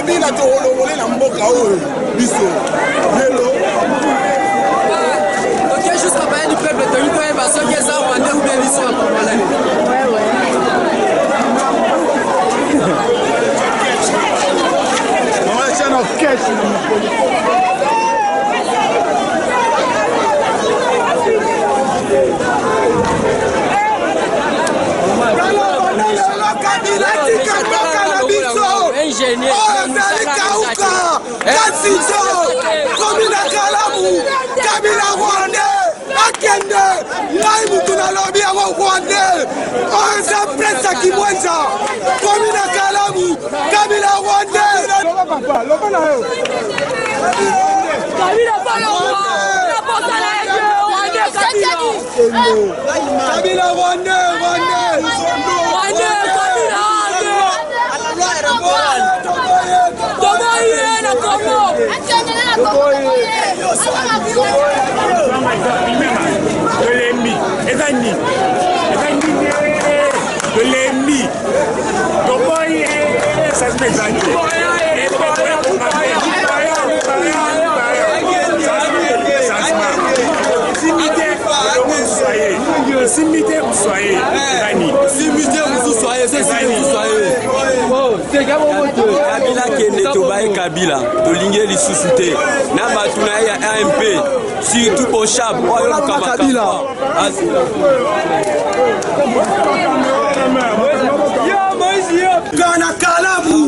Kabila tolongole na mboka oyo biso lelo. Ok, jusqu'à parler du peuple de l'Ukraine parce que ça va ou bien ils sont à Congolais. Ouais. On va chercher nos cash. Kabila Rwandais, Akende, Naimutu na lobby ya Rwandais, Oza Prensa Kimwenza, Komina Kalamu, Kabila Rwandais. Loba na yo. Kabila Kabila Rwandais. Kabila kende tobaye Kabila tolinge lisusu te na batu na ya AMP surtout pour chab oyo Kabila Gana Kalamu,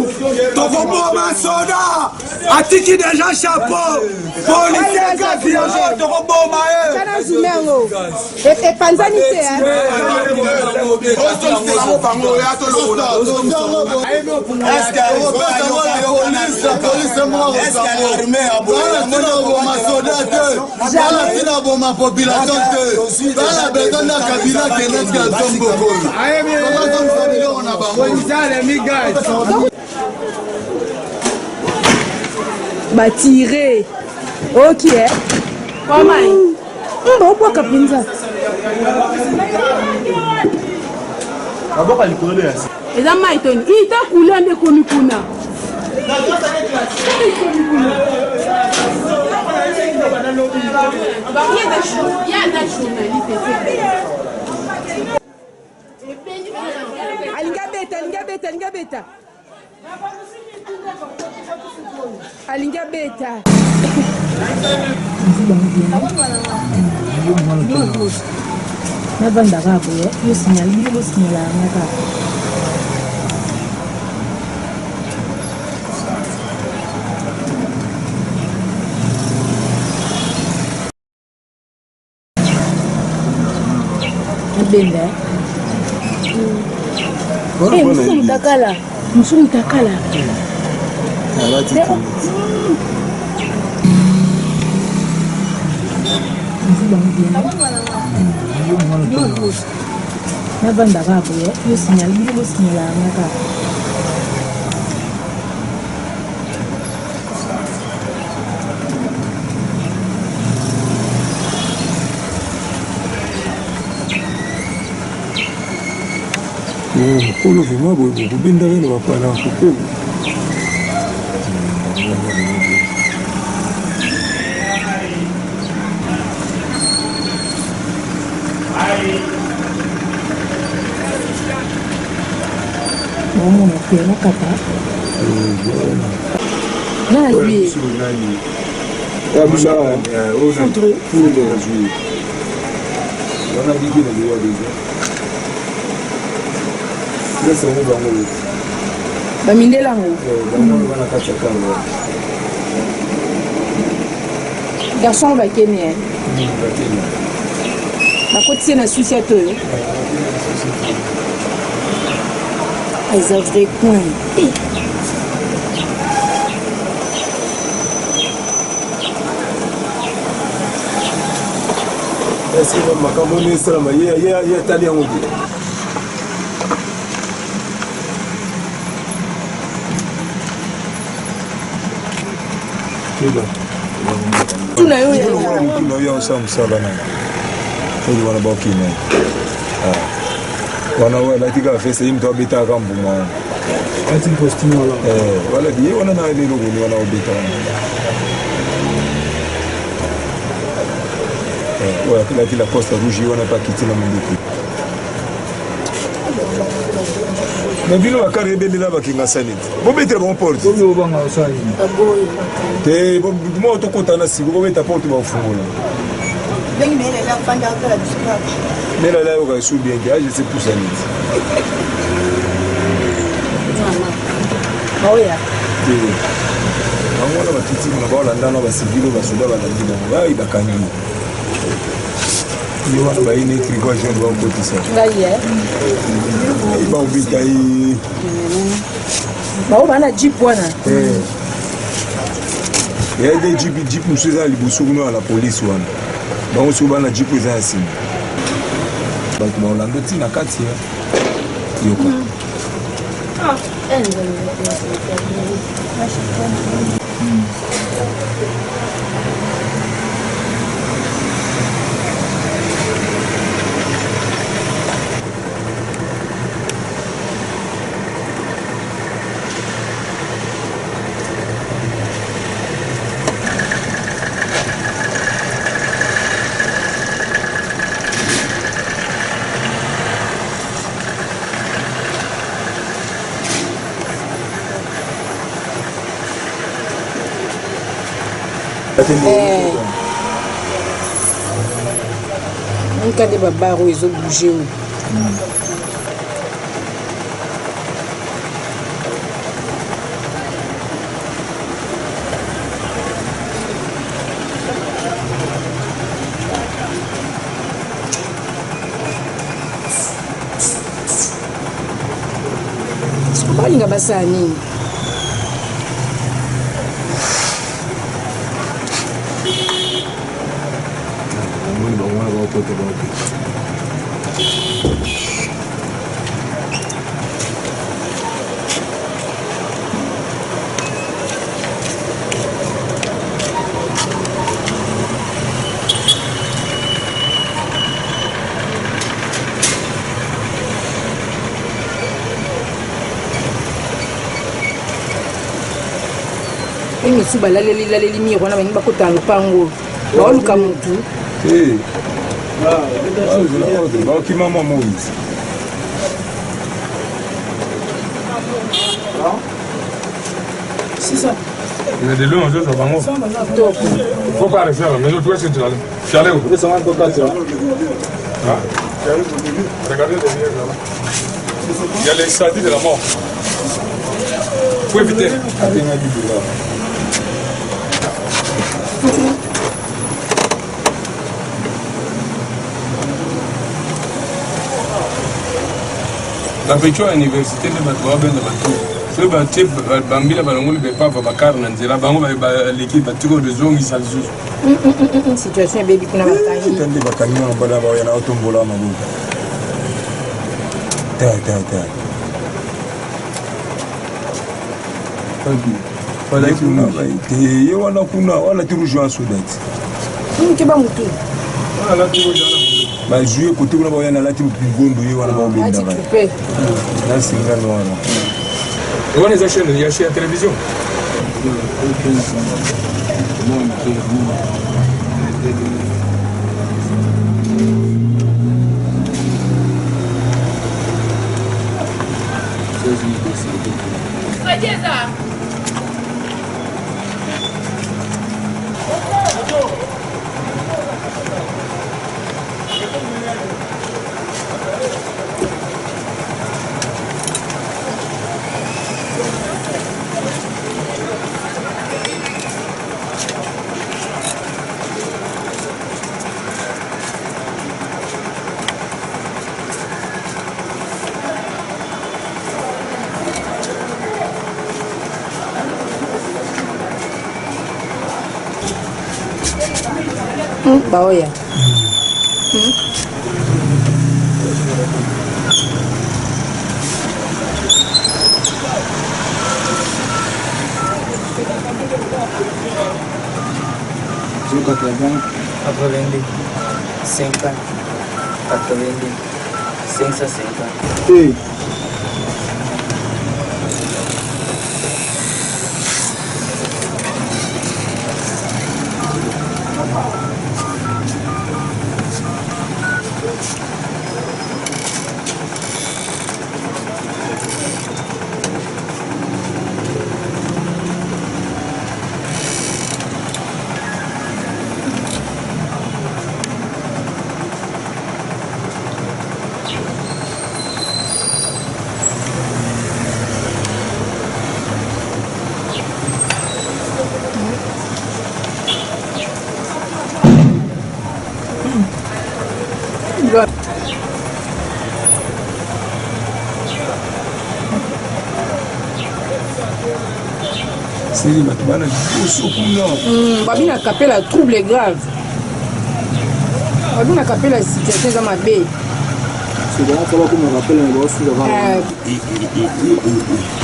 Tokoboma Soda, Atiki déjà chapeau, policier Kabila, Tokoboma et Panzanité. Batiré. Ok. Comment? On va Kapinza. Et dans Maïton, il t'a coulé de Komikuna. Alingabeta. Nabanda rabo yo signal yo signal ngaka benda musumu takala Nabanda rabo yo signal ngaka Mkolo vima bwe kubinda bene bapana kukulu. Maman a fait la capa. Nani. Kabila aujourd'hui. On a dit que les lois déjà. Bamindelango. Garçon va Kenya. La côté na société. Ils ont vrai coin. Est-ce que ma camonnée sera maillée? Il y a italien au bout. Tunayo some salana. Ndio wanabaki naye. Wana wala tika fesa hii mtu abita kambuma. Kati postini wala. Wala die wana na ile logo ni wana obeta. Ouais, la Costa Rouge wana pas quitté la Mondoku. Mais bino bakare beli la bakinga sanit. Bobeta bon porte. Bobo banga osali. Te mo to kotana si bobeta porte ba ufungola. Bengi mele la fanda kala bisika. Mela la yo su bien je sais pour sanit. Oh yeah. Angona batiti na ba Holanda na ba civilo ba soda ba ndimo. Ba ibakani. Yo wana ba ini triko jeune ba kotisa. Ngaye. Ba ubita yi. Ba bana jeep wana. Ya de jeep musuza libusu kuno la police wana. Ba musu bana jeep za asini. Ba kuma Holanda tina kati ya. Yoko. On cas de babaro ils ont bougé. Balinga basani. Mimi suba laleli miro na bangi bakota lupango. Ba luka mutu. Ba ki mama Moïse. C'est ça. Il y a des lieux en jeu sur Bango. Il faut pas rester là. Mais l'autre, c'est là. Je suis allé où? Vous êtes en train de Regardez derrière là. Il y a les stadies de la mort. Il faut éviter. La voiture à l'université de Batouaba de Batou. Ce bâti, Bambila Balongoli, ne peut pas avoir car Nanzela, Bango, l'équipe Batougo de Zong, il s'allume. Situation est baby kuna bakani. Tende bakani na bala ba yana otombola mabuka. Ta. Fala kuna te ye wana kuna wala ti rejoindre Soudat. Ke ba mutu. Voilà, tu vois. Ba jouer côté kuna ba yana lati ngondo ye wana ba obenda ba. Na singa no wana. Et on les achète, il y a chez la télévision. Baoya. Sur 80, 90, 50, 90, 550. c'est bato bana liboso kuna babina kapela trouble grave babina kapela situation eza mabe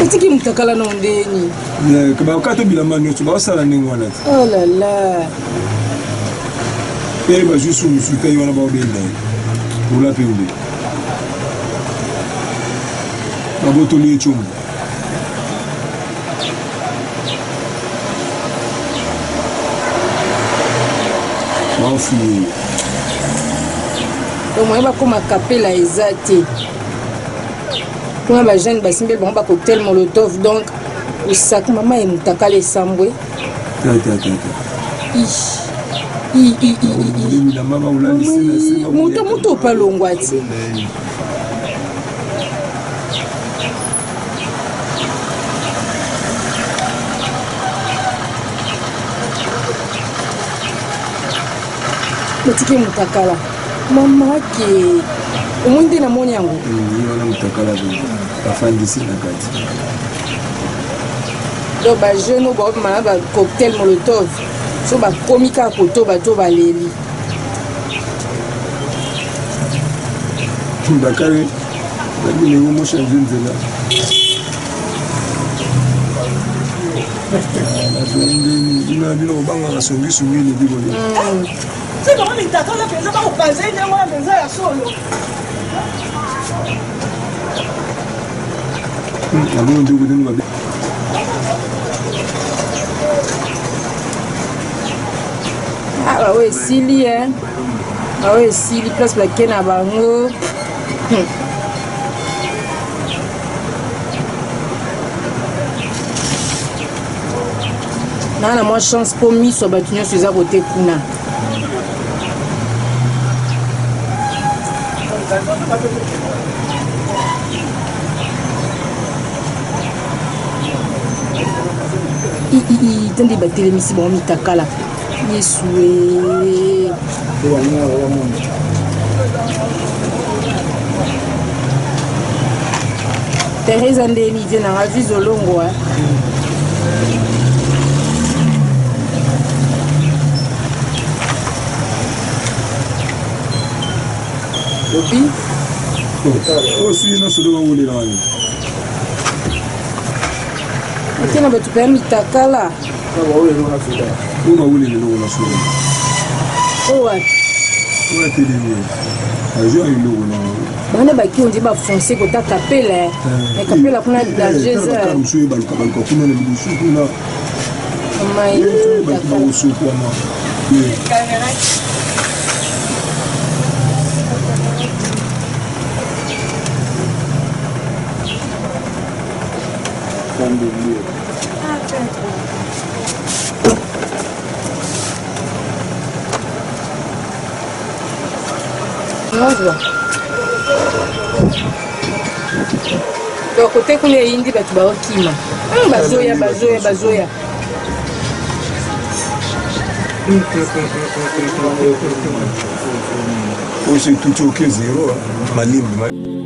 otiki mutakala na ondeni bakata bilamba nyonso baosala ndenge wana te oh là là pe bajusu mosusu mpe wana baobenda ola mpe mbe babotoli ecombo baofuye donc moye bakoma kapela eza te mpona bajeune basimbeli bango bacocktail molotov donc osaka mama ye mutakala esambwe moto opalongwa ti batiki mutakala mama ke omoi nde namoni yango wana mutakala bafandisi na kati donc bajeune oyo baopemana bacocktail molotov so bakomi kaka koto bato baleli bakare babilengo mochange nzela bino kobangaka songisungi lebi koli bango mitakala mpenza bakopanza nde wana mpenza ya solo abongo nde kodeni babe baoyo esili baoyo esili place bake na bango naa na mwa chance mpo miso ya bato nyonso eza kote kuna tende batelemisi bango mitakala yesue Teresa ndeni vie na ravi zolongo lobi osui nyonso nde bawolela wana atena bato mpe ya mitakala oyo bawolele eloko na solo oyo wapi oyo atelemi azo eloko na bana baki ondi bafonce kota kapela me kapela kuna danger eza mosu oyo baluka kuna na liboso kuna bato baosokwana donc kote kuna eyindi bato baokima bazoya oyo se tuti oke zero malimbi